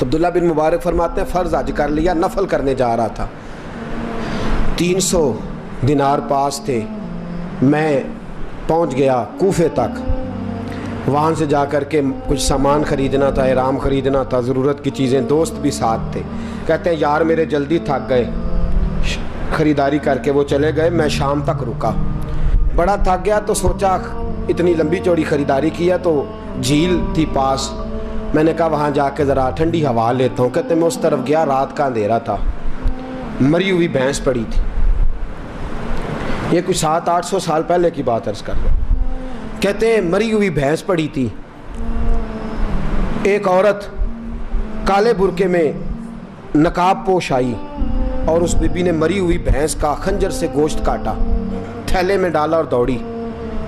تو عبداللہ بن مبارک فرماتے ہیں فرض حج کر لیا، نفل کرنے جا رہا تھا، 300 دینار پاس تھے، میں پہنچ گیا کوفے تک، وہاں سے جا کر کے کچھ سامان خریدنا تھا، احرام خریدنا تھا، ضرورت کی چیزیں، دوست بھی ساتھ تھے، کہتے ہیں یار میرے جلدی تھک گئے، خریداری کر کے وہ چلے گئے، میں شام تک رکا، بڑا تھک گیا تو سوچا اتنی لمبی چوڑی خریداری کی ہے تو جھیل تھی پاس، میں نے کہا وہاں جا کے ذرا ٹھنڈی ہوا لیتا ہوں، کہتے میں اس طرف گیا، رات کا اندھیرا تھا، مری ہوئی بھینس پڑی تھی، یہ کچھ 700-800 سال پہلے کی بات عرض کر رہا ہوں، کہتے ہیں مری ہوئی بھینس پڑی تھی، ایک عورت کالے برقعے میں نقاب پوش آئی اور اس بی بی نے مری ہوئی بھینس کا خنجر سے گوشت کاٹا، تھیلے میں ڈالا اور دوڑی،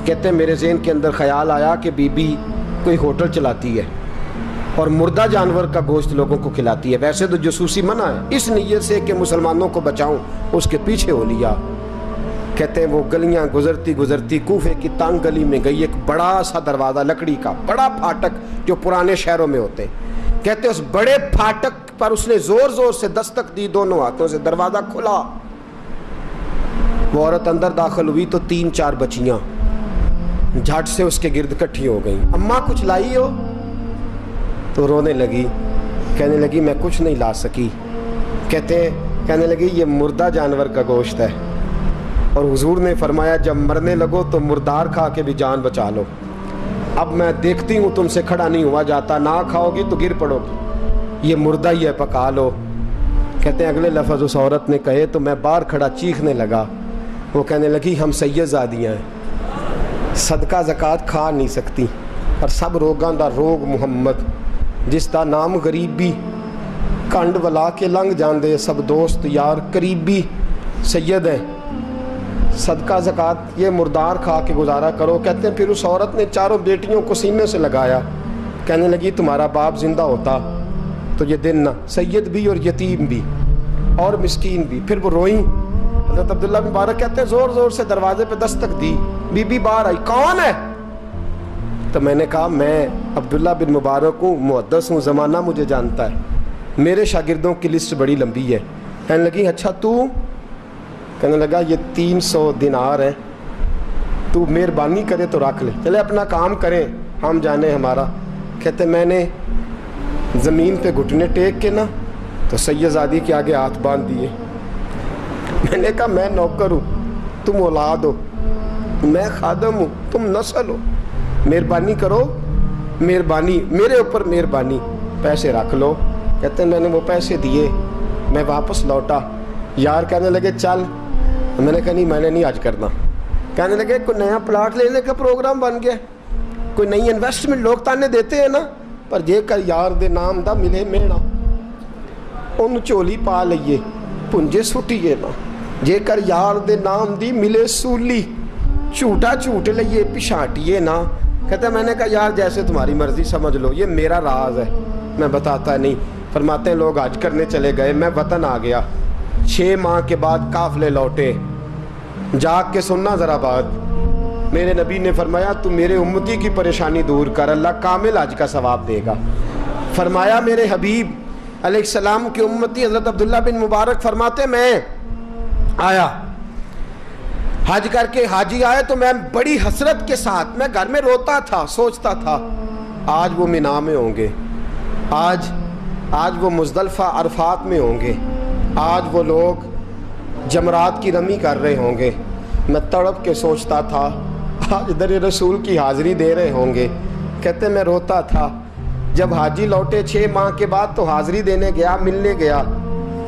کہتے ہیں میرے ذہن کے اندر خیال آیا کہ بی بی کوئی ہوٹل چلاتی ہے اور مردہ جانور کا گوشت لوگوں کو کھلاتی ہے، ویسے تو جاسوسی منع ہے، اس نیت سے کہ مسلمانوں کو بچاؤں اس کے پیچھے ہو لیا، کہتے ہیں وہ گلیاں گزرتی گزرتی کوفے کی تنگ گلی میں گئی، ایک بڑا سا دروازہ لکڑی کا، بڑا پھاٹک جو پرانے شہروں میں ہوتے ہیں، کہتے ہیں اس بڑے پھاٹک پر اس نے زور زور سے دستک دی، دونوں ہاتھوں سے دروازہ کھلا، وہ عورت اندر داخل ہوئی تو 3-4 بچیاں جھٹ سے اس کے گرد اکٹھی ہو گئیں، اماں کچھ لائی ہو؟ تو رونے لگی، کہنے لگی میں کچھ نہیں لا سکی، کہنے لگی یہ مردہ جانور کا گوشت ہے، اور حضور نے فرمایا جب مرنے لگو تو مردار کھا کے بھی جان بچا لو، اب میں دیکھتی ہوں تم سے کھڑا نہیں ہوا جاتا، نہ کھاؤ گی تو گر پڑو گی، یہ مردہ ہی ہے پکا لو، کہتے ہیں اگلے لفظ اس عورت نے کہے تو میں باہر کھڑا چیخنے لگا، وہ کہنے لگی ہم سید زادیاں ہیں، صدقہ زکوٰۃ کھا نہیں سکتی، اور سب روگاں دا روگ محمد، جس دا نام غریبی، کنڈ ولا کے لنگ جاندے سب دوست یار قریبی، سید ہیں، صدقہ زکوٰۃ یہ مردار کھا کے گزارا کرو، کہتے ہیں پھر اس عورت نے 4 بیٹیوں کو سینے سے لگایا، کہنے لگی تمہارا باپ زندہ ہوتا تو یہ دن نہ، سید بھی اور یتیم بھی اور مسکین بھی، پھر وہ روئیں، حضرت عبداللہ بن مبارک کہتے ہیں زور زور سے دروازے پہ دستک دی، بی بی باہر آئی، کون ہے؟ تو میں نے کہا میں عبداللہ بن مبارک ہوں، محدث ہوں، زمانہ مجھے جانتا ہے، میرے شاگردوں کی لسٹ بڑی لمبی ہے، کہنے لگی اچھا تو؟ کہنے لگا یہ 300 دینار ہیں، تو مہربانی کرے تو رکھ لے، چلے اپنا کام کریں ہم جانے ہمارا، کہتے میں نے زمین پہ گھٹنے ٹیک کے نا تو سید زادی کے آگے ہاتھ باندھ دیے، میں نے کہا میں نوکر ہوں، تم اولاد ہو، میں خادم ہوں، تم نسل ہو، مہربانی کرو، مہربانی میرے اوپر مہربانی، پیسے رکھ لو، کہتے ہیں میں نے وہ پیسے دیے، میں واپس لوٹا، یار کہنے لگے چل، میں نے کہا نہیں میں نے نہیں آج کرنا، کہنے لگے کوئی نیا پلاٹ لینے کا پروگرام بن گیا، کوئی نئی انویسٹمنٹ، لوگ تانے دیتے ہیں نا، پر جے کر یار دے نام دا ملے میڑا، ان چولی پا لئیے پنجے سٹیے نا، جے کر یار دے نام دی ملے سولی، چھوٹا چھوٹ لئیے پشانٹیے نا، کہتے ہیں میں نے کہا یار جیسے تمہاری مرضی سمجھ لو، یہ میرا راز ہے میں بتاتا نہیں، فرماتے ہیں لوگ حج کرنے چلے گئے، میں وطن آ گیا، 6 ماہ کے بعد قافلے لوٹے، جاگ کے سننا ذرا بات، میرے نبی نے فرمایا تو میرے امتی کی پریشانی دور کر، اللہ کامل حج کا ثواب دے گا، فرمایا میرے حبیب علیہ السلام کی امتی حضرت عبداللہ بن مبارک فرماتے میں آیا حج کر کے، حاجی آئے تو میں بڑی حسرت کے ساتھ، میں گھر میں روتا تھا، سوچتا تھا آج وہ مینا میں ہوں گے، آج وہ مزدلفہ عرفات میں ہوں گے، آج وہ لوگ جمرات کی رمی کر رہے ہوں گے، میں تڑپ کے سوچتا تھا آج در رسول کی حاضری دے رہے ہوں گے، کہتے میں روتا تھا، جب حاجی لوٹے 6 ماہ کے بعد تو حاضری دینے گیا، ملنے گیا،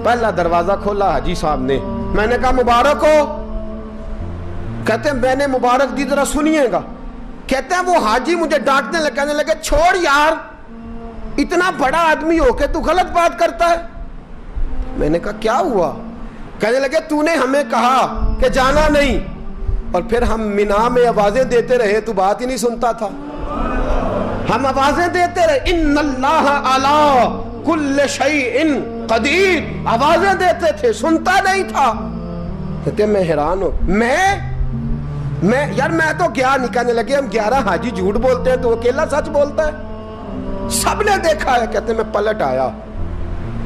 پہلا دروازہ کھولا حاجی صاحب نے، میں نے کہا مبارک ہو، کہتے ہیں میں نے مبارک دی ذرا سنیے گا، کہتے ہیں وہ حاجی مجھے ڈانٹنے لگے، کہنے لگے چھوڑ یار اتنا بڑا آدمی ہو کے تو غلط بات کرتا ہے، میں نے کہا کیا ہوا؟ کہنے لگے تو نے ہمیں کہا کہ جانا نہیں، اور پھر ہم مینا میں آوازیں دیتے رہے، تو بات ہی نہیں سنتا تھا، ہم آوازیں دیتے رہے ان اللہ علی کل شیء قدیر، آوازیں دیتے تھے، سنتا نہیں تھا، کہتے میں حیران ہوں، یار میں تو کیا نہیں، کہنے لگے ہم 11 حاجی جھوٹ بولتے ہیں تو اکیلا سچ بولتا ہے، سب نے دیکھا ہے، کہتے میں پلٹ آیا،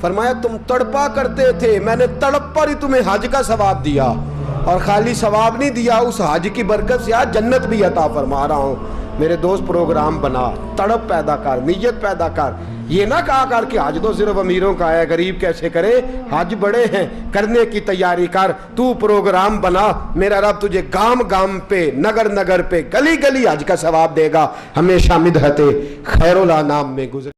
فرمایا تم تڑپا کرتے تھے، میں نے تڑپ پر ہی تمہیں حج کا ثواب دیا، اور خالی ثواب نہیں دیا، اس حج کی برکت سے آج جنت بھی عطا فرما رہا ہوں۔ میرے دوست پروگرام بنا، تڑپ پیدا کر، نیت پیدا کر، یہ نہ کہا کر کہ حج تو صرف امیروں کا ہے، غریب کیسے کرے، حج بڑے ہیں، کرنے کی تیاری کر، تو پروگرام بنا، میرا رب تجھے گام گام پہ، نگر نگر پہ، گلی گلی حج کا ثواب دے گا۔ ہمیشہ مدحت خیر الانام میں گزر